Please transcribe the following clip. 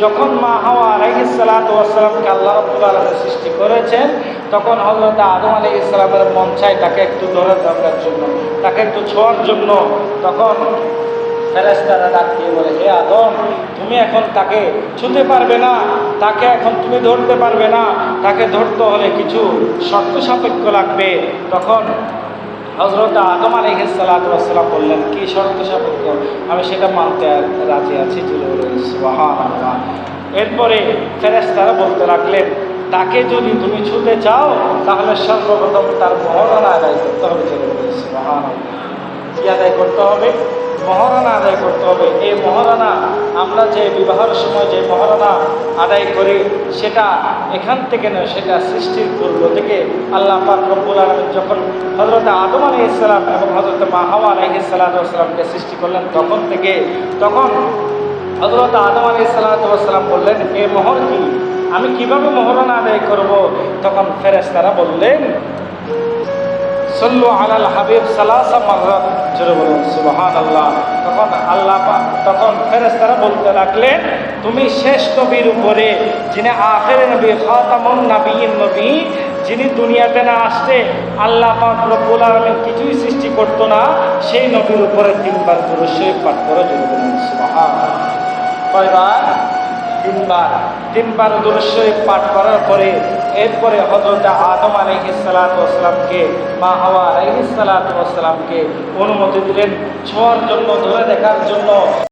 যখন মা হাওয়া আলাইহিস সালাতু ওয়াস সালামকে আল্লাহ রাব্বুল আলামিন সৃষ্টি করেছেন, তখন হযরত আদম আলাইহিস সালামের মন চায় তাকে একটু ধরে থাকার জন্য, তাকে একটু ছোঁয়ার জন্য। তখন ফেরেশতারা ডাক দিয়ে বলে, হে আদম, তুমি এখন তাকে ছুঁতে পারবে না, তাকে এখন তুমি ধরতে পারবে না, তাকে ধরতে হলে কিছু শর্ত সাপেক্ষ লাগবে। তখন হযরত আদম আলাইহিস সালাতু ওয়াস সালাম বললেন, কি শর্ত সাপেক্ষ? আমি সেটা মানতে রাজি আছি। সুবহানাল্লাহ। এরপরে ফেরেশতারা বলতে লাগলেন, তাকে যদি তুমি ছুঁতে চাও তাহলে সর্বপ্রথম তার মহরানা আদায় করতে হবে। সুবহানাল্লাহ। কি আদায় করতে হবে? মহারানা আদায় করতে হবে। এই মহারানা আমরা যে বিবাহের সময় যে মহারানা আদায় করি, সেটা এখান থেকে নয়, সেটা সৃষ্টির পূর্ব থেকে আল্লাহ পাক রব্বুল আলামিন যখন হযরত আদম আলাইহিস সালাম এবং হযরত মা হাওয়া আলাইহিস সালামকে সৃষ্টি করলেন, তখন হযরত আদম আলাইহিস সালাম বললেন, এ মোহর কি? আমি কিভাবে মহারানা আদায় করব? তখন ফেরেশতারা বললেন, সল্লু আলাল হাবিব সালাসা মাররাত, জোরে বলুন সুবহানাল্লাহ। তখন ফেরেশতারা বলতে লাগলেন, তুমি শেষ নবীর উপরে, যিনি আখির নবী, খাতামুন নবিয়্যিন নবী, যিনি দুনিয়াতে না আসতে আল্লাহ পাক রব্বুল আলামিন কিছুই সৃষ্টি করতো না, সেই নবীর উপরে 3 বার দুরূদ শরীফ পাঠ করে, জোরে বলুন সুবহানাল্লাহ। কয়বার? 3 বার। 3 বার দুরূদ শরীফ পাঠ করার পরে এরপরে হযরত আদম আলাইহিস সালাতু ওয়াস সালামকে, মা হাওয়া আলাইহিস সালাতু ওয়াস সালামকে অনুমতি দিলেন ছোঁয়ার জন্য, ধরে দেখার জন্য।